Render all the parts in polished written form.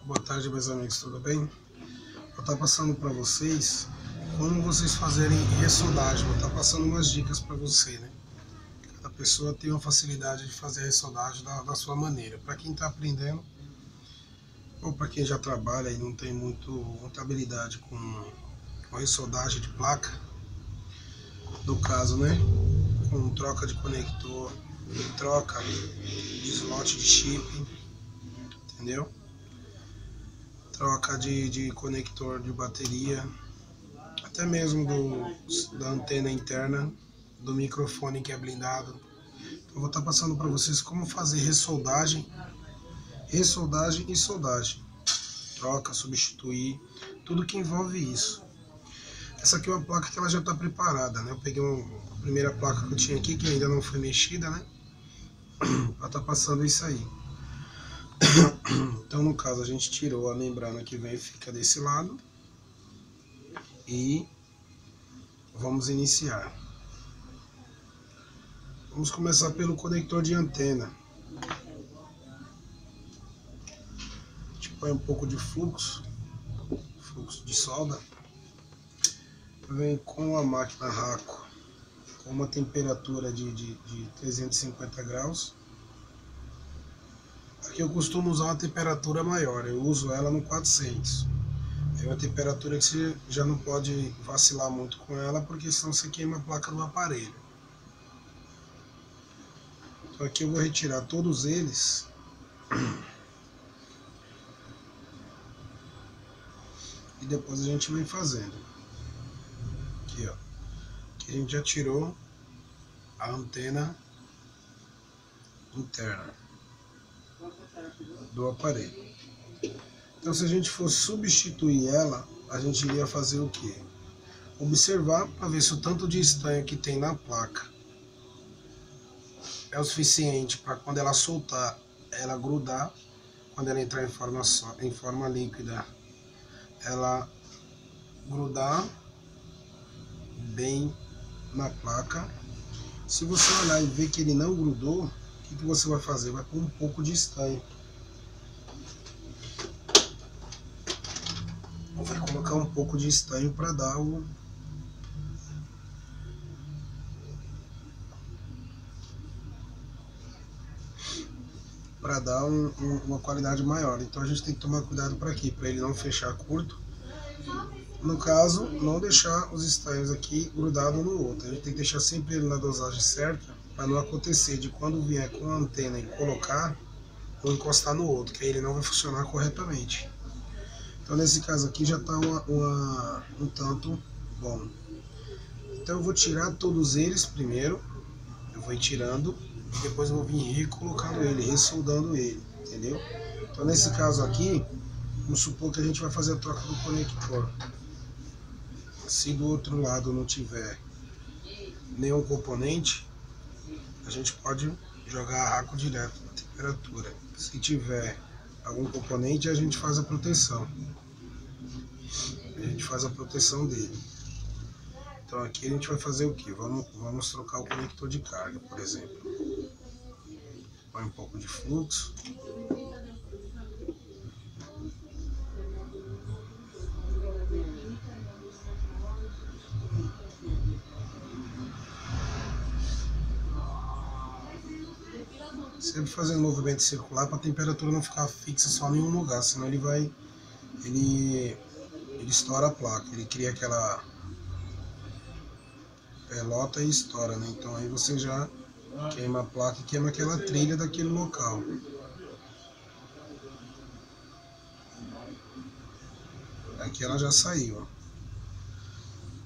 Boa tarde, meus amigos, tudo bem? Vou estar passando para vocês como vocês fazerem ressoldagem. Vou estar passando umas dicas para você, né? Cada pessoa tem uma facilidade de fazer a ressoldagem da sua maneira. Para quem está aprendendo, ou para quem já trabalha e não tem muita habilidade com ressoldagem de placa, no caso, né? Com troca de conector, troca de slot de chip, entendeu? Troca de conector de bateria, até mesmo da antena interna do microfone que é blindado. Eu vou estar passando para vocês como fazer ressoldagem e soldagem, troca, substituir, tudo que envolve isso. Essa aqui é uma placa que ela já está preparada, né? Eu peguei a primeira placa que eu tinha aqui, que ainda não foi mexida, né? Para estar passando isso aí. Então, no caso, a gente tirou a membrana que vem e fica desse lado e vamos iniciar. Vamos começar pelo conector de antena. A gente põe um pouco de fluxo de solda. Vem com a máquina Raco com uma temperatura de 350 graus. Aqui eu costumo usar uma temperatura maior, eu uso ela no 400. É uma temperatura que você já não pode vacilar muito com ela, porque senão você queima a placa do aparelho. Então aqui eu vou retirar todos eles. E depois a gente vem fazendo. Aqui, ó. Aqui a gente já tirou a antena interna do aparelho. Então, se a gente for substituir ela, a gente iria fazer o quê? Observar para ver se o tanto de estanho que tem na placa é o suficiente para quando ela soltar, ela grudar. Quando ela entrar em forma líquida, ela grudar bem na placa. Se você olhar e ver que ele não grudou, o que você vai fazer? Vai pôr um pouco de estanho. Vai colocar um pouco de estanho para dar uma qualidade maior. Então a gente tem que tomar cuidado para aqui, para ele não fechar curto. No caso, não deixar os estanhos aqui grudados no outro. A gente tem que deixar sempre ele na dosagem certa, para não acontecer de quando vier com a antena e colocar, ou encostar no outro, que aí ele não vai funcionar corretamente. Então nesse caso aqui já está um tanto bom. Então eu vou tirar todos eles primeiro, eu vou ir tirando, e depois eu vou vir recolocando ele, ressoldando ele, entendeu? Então nesse caso aqui, vamos supor que a gente vai fazer a troca do conector. Se do outro lado não tiver nenhum componente, a gente pode jogar a Raco direto na temperatura. Se tiver algum componente, a gente faz a proteção. A gente faz a proteção dele. Então aqui a gente vai fazer o que? Vamos trocar o conector de carga, por exemplo. Põe um pouco de fluxo. Sempre fazendo um movimento circular para a temperatura não ficar fixa só em um lugar, senão ele estoura a placa, ele cria aquela pelota e estoura, né? Então aí você já queima a placa e queima aquela trilha daquele local. Aqui ela já saiu, ó.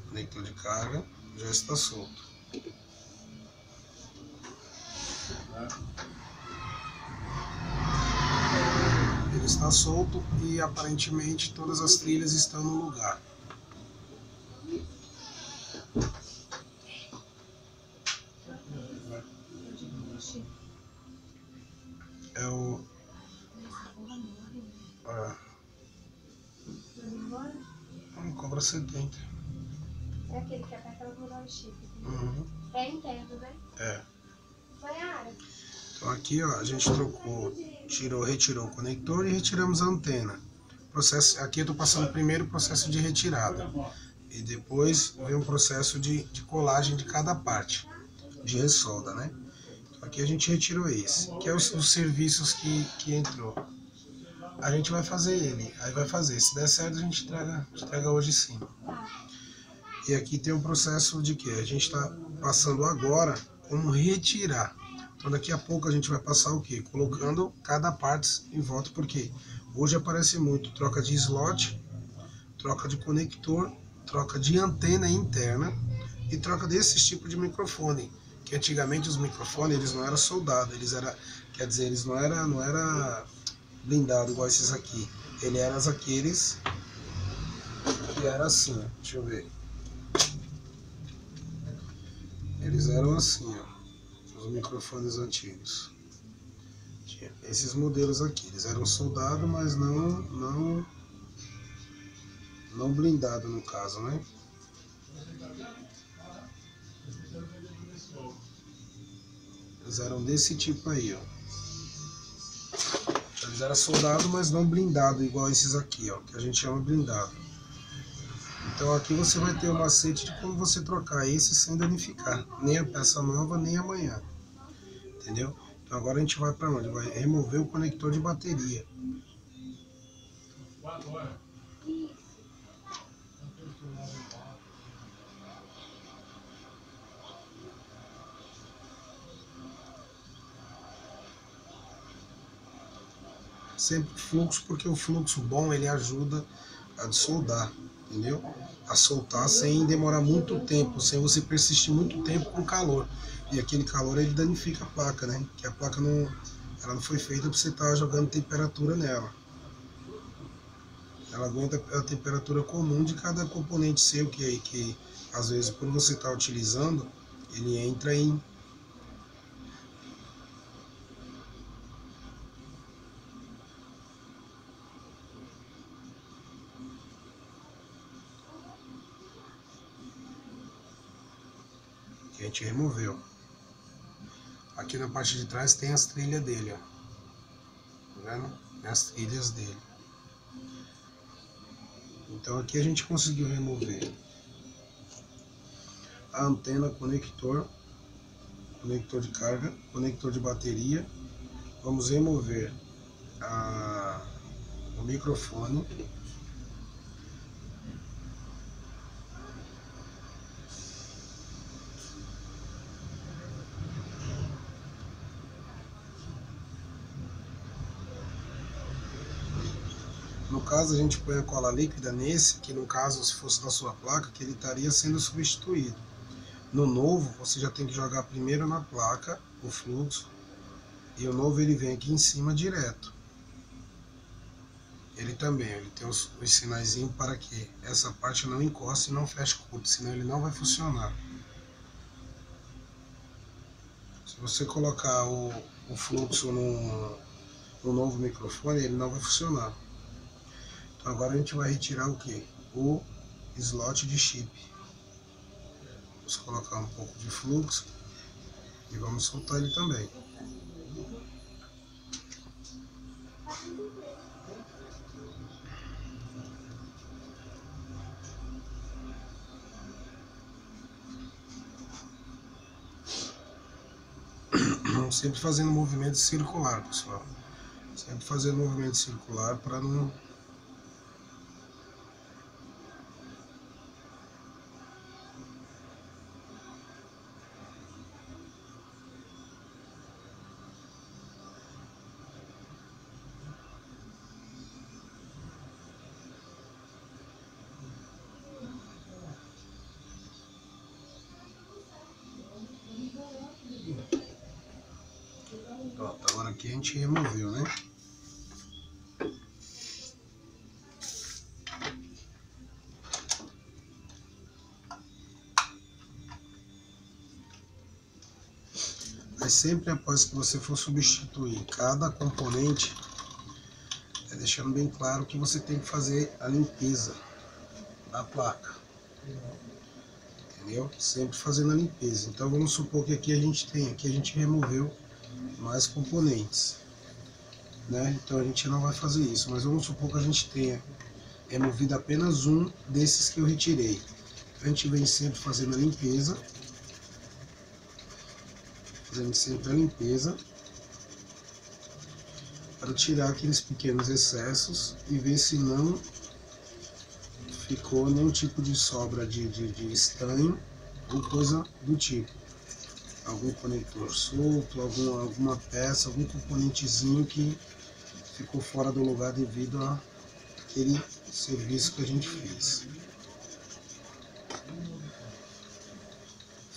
O conector de carga já está solto. Ele está solto e aparentemente todas as trilhas estão no lugar. Não cobra 70. É aquele que aperta para mudar o chip. Uhum. É interno, né? É. Foi a área. Então aqui, ó, a gente retirou o conector e retiramos a antena. processo, aqui eu estou passando primeiro o processo de retirada e depois vem um processo de colagem de cada parte, de ressolda, né? Então, aqui a gente retirou esse, que é os serviços que entrou. A gente vai fazer ele, aí vai fazer, se der certo a gente entrega hoje sim. E aqui tem um processo de que a gente está passando agora como retirar. Então daqui a pouco a gente vai passar o quê? Colocando cada parte em volta, porque hoje aparece muito troca de slot, troca de conector, troca de antena interna e troca desses tipos de microfone, que antigamente os microfones eles não eram soldados, eles não era blindado igual esses aqui. Ele era aqueles que era assim, ó. Deixa eu ver. Eles eram assim, ó, os microfones antigos. Tinha esses modelos aqui, eles eram soldados, mas não blindado no caso, né? Eles eram desse tipo aí, ó. Eles eram soldados, mas não blindado igual esses aqui, ó, que a gente chama blindado. Então aqui você vai ter um macete de como você trocar esse sem danificar nem a peça nova, nem amanhã. Entendeu? Então agora a gente vai para onde? Vai remover o conector de bateria. Sempre fluxo, porque o fluxo bom ele ajuda a desoldar, entendeu? A soltar sem demorar muito tempo, sem você persistir muito tempo com calor. E aquele calor ele danifica a placa, né? Que a placa ela não foi feita para você estar jogando temperatura nela. Ela aguenta a temperatura comum de cada componente seu, que às vezes por você estar utilizando, ele entra em que a gente removeu. Aqui na parte de trás tem as trilhas dele, ó. Tá vendo? Tem as trilhas dele. Então aqui a gente conseguiu remover a antena, conector de carga, conector de bateria. Vamos remover o microfone. No caso a gente põe a cola líquida nesse, que no caso se fosse da sua placa, que ele estaria sendo substituído. No novo você já tem que jogar primeiro na placa o fluxo, e o novo ele vem aqui em cima direto. Ele também, ele tem os sinaizinhos para que essa parte não encoste e não feche curto, senão ele não vai funcionar. Se você colocar o fluxo no novo microfone, ele não vai funcionar. Então agora a gente vai retirar o que? O slot de chip. Vamos colocar um pouco de fluxo e vamos soltar ele também. Sempre fazendo movimento circular, pessoal. Sempre fazendo movimento circular para não... Pronto, agora aqui a gente removeu, né? Mas sempre após que você for substituir cada componente, deixando bem claro que você tem que fazer a limpeza da placa. Entendeu? Sempre fazendo a limpeza. Então vamos supor que aqui a gente removeu mais componentes. né? Então a gente não vai fazer isso, mas vamos supor que a gente tenha removido apenas um desses que eu retirei. A gente vem sempre fazendo a limpeza, para tirar aqueles pequenos excessos e ver se não ficou nenhum tipo de sobra de estanho ou coisa do tipo. Algum conector solto, alguma peça, algum componentezinho que ficou fora do lugar devido àquele serviço que a gente fez.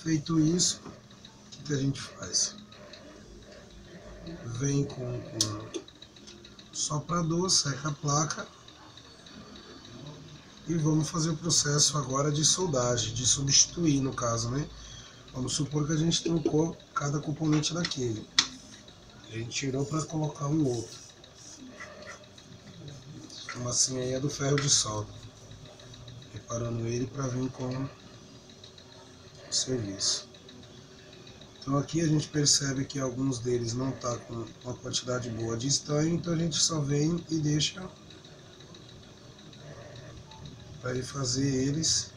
Feito isso, o que a gente faz? Vem com soprador, seca a placa e vamos fazer o processo agora de soldagem, de substituir no caso, né? Vamos supor que a gente trocou cada componente daquele. A gente tirou para colocar um outro. Como assim aí é do ferro de solda. Preparando ele para vir com o serviço. Então aqui a gente percebe que alguns deles não tá com uma quantidade boa de estanho, então a gente só vem e deixa para ele fazer eles.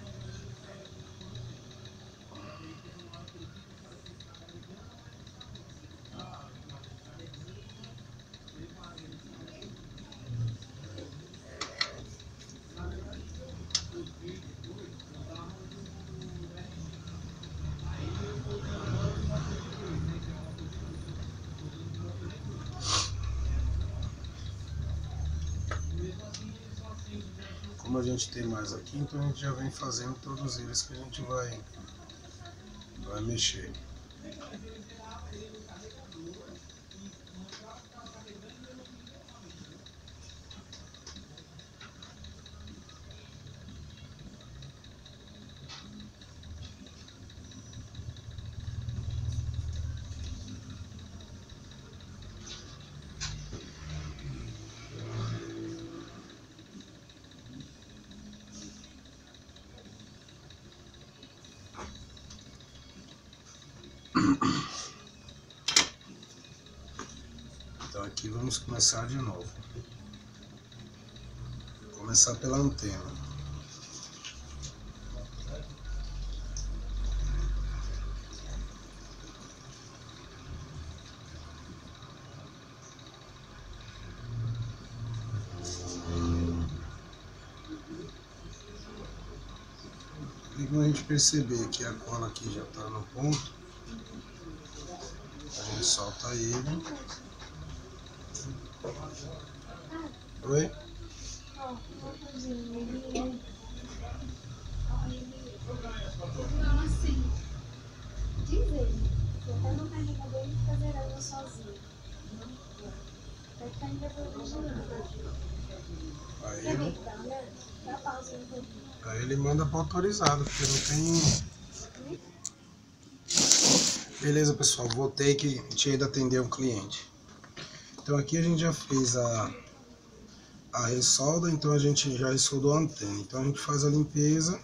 Como a gente tem mais aqui, então a gente já vem fazendo todos eles que a gente vai mexer. Então aqui vamos começar de novo. Começar pela antena. E quando a gente perceber que a cola aqui já está no ponto, a gente solta ele. Oi? Assim, diz ele, que até no carregador ele fica zerando sozinho. Vai ficar ainda original. Aí ele manda para autorizado, porque não tem. Beleza, pessoal, voltei que tinha ido atender um cliente. Então aqui a gente já fez a ressolda, então a gente já ressoldou a antena. Então a gente faz a limpeza.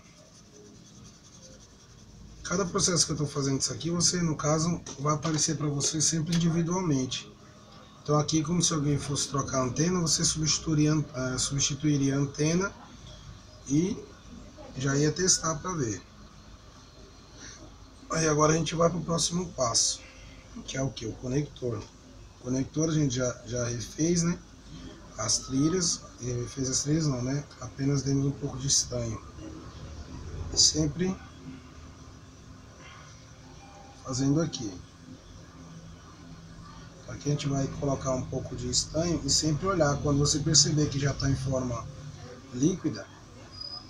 Cada processo que eu estou fazendo isso aqui, você, no caso, vai aparecer para você sempre individualmente. Então aqui, como se alguém fosse trocar a antena, você substituiria a antena e já ia testar para ver. Aí agora a gente vai para o próximo passo, que é o que? O conector. O conector a gente já refez, né? As trilhas, refez as trilhas não, né? Apenas demos um pouco de estanho. E sempre fazendo aqui. Aqui a gente vai colocar um pouco de estanho e sempre olhar. Quando você perceber que já está em forma líquida,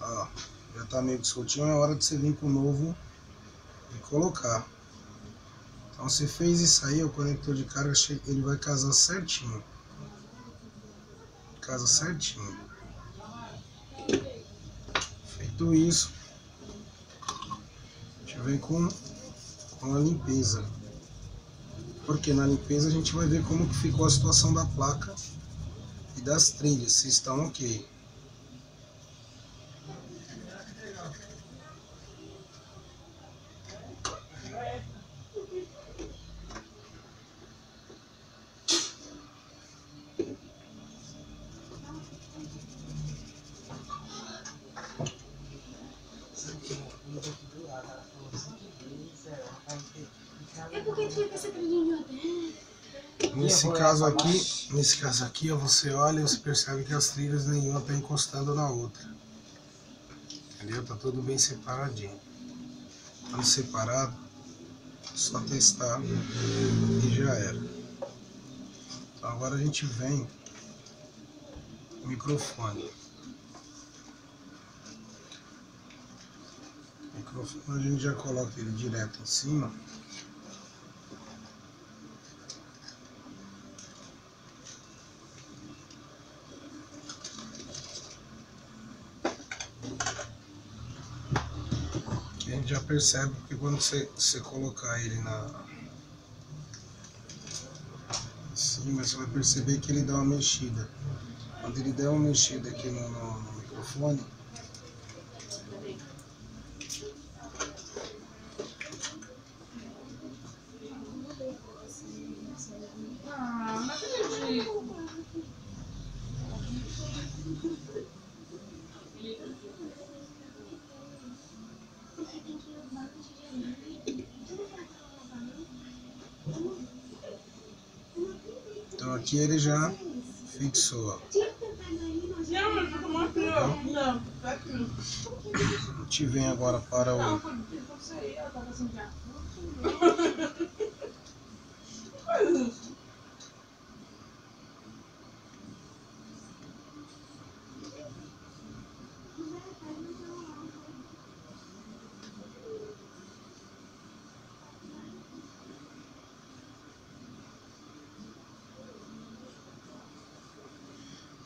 ó, já está meio que soltinho, é hora de você vir com o novo e colocar. Então você fez isso aí, o conector de carga ele vai casar certinho. Casa certinho. Feito isso, a gente vem com a limpeza. Porque na limpeza a gente vai ver como que ficou a situação da placa e das trilhas, se estão ok. É porque tu fica essa trilhinha até. Nesse caso aqui, ó, você olha e você percebe que as trilhas nenhuma tá encostando na outra. Entendeu? Tá tudo bem separadinho. Quando separado, só testar e já era. Então agora a gente vem no microfone. O microfone a gente já coloca ele direto em cima. Que a gente já percebe que quando você colocar ele em cima, você vai perceber que ele dá uma mexida. Quando ele der uma mexida aqui no microfone, então aqui ele já fixou, ó. A gente vem agora para o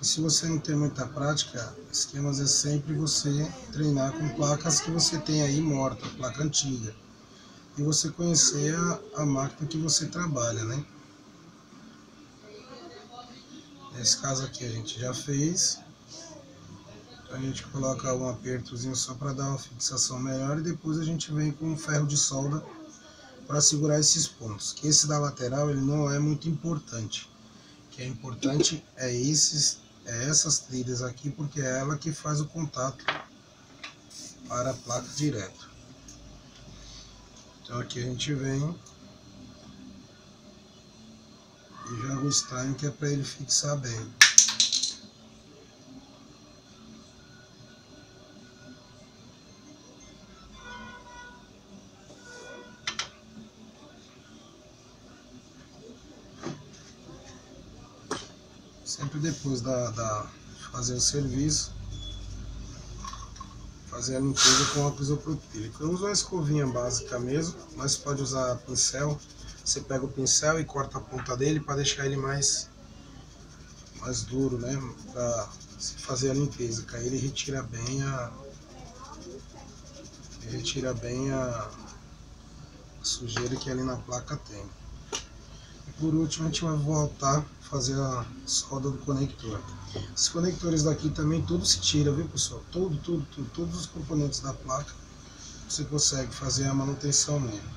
E se você não tem muita prática, esquemas é sempre você treinar com placas que você tem aí morta, placa antiga. E você conhecer a máquina que você trabalha, né? Nesse caso aqui a gente já fez. Então a gente coloca um apertozinho só para dar uma fixação melhor e depois a gente vem com um ferro de solda para segurar esses pontos. Que esse da lateral ele não é muito importante. O que é importante é essas trilhas aqui, porque é ela que faz o contato para a placa direto. Então aqui a gente vem e joga o stime, que é para ele fixar bem. Sempre depois da fazer o serviço, fazer a limpeza com óxido isopropílico. Eu uso uma escovinha básica mesmo, mas pode usar pincel. Você pega o pincel e corta a ponta dele para deixar ele mais duro, né? Para fazer a limpeza, que aí ele retira bem a sujeira que ali na placa tem. E por último a gente vai voltar a fazer a solda do conector. Esses conectores daqui também tudo se tira, viu pessoal? Todos os componentes da placa você consegue fazer a manutenção nele.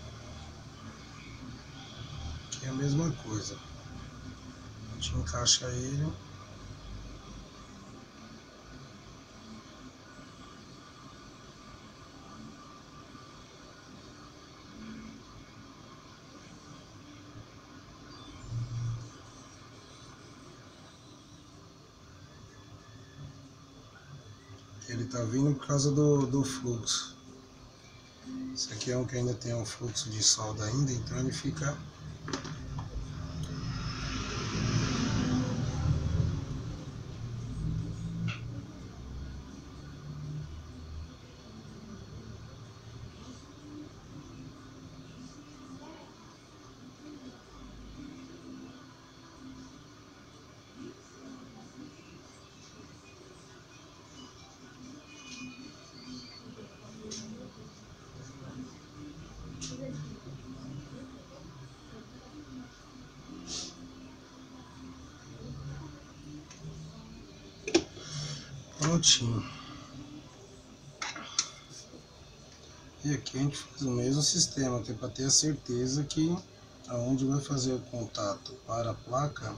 Aqui é a mesma coisa. A gente encaixa ele. Ele tá vindo por causa do fluxo. Esse aqui é um que ainda tem um fluxo de solda ainda, então ele fica prontinho. E aqui a gente faz o mesmo sistema, que é para ter a certeza que aonde vai fazer o contato para a placa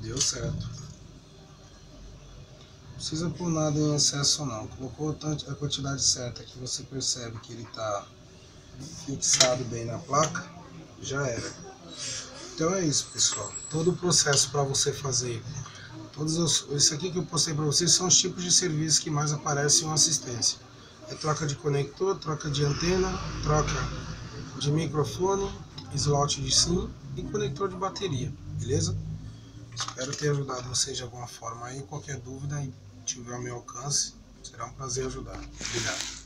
deu certo. Não precisa pôr nada em excesso não. Colocou a quantidade certa que você percebe que ele está fixado bem na placa, já era. Então é isso, pessoal. Todo o processo para você fazer isso aqui que eu postei para vocês são os tipos de serviços que mais aparecem em uma assistência. É troca de conector, troca de antena, troca de microfone, slot de SIM e conector de bateria, beleza? Espero ter ajudado vocês de alguma forma aí. Qualquer dúvida e tiver ao meu alcance, será um prazer ajudar. Obrigado.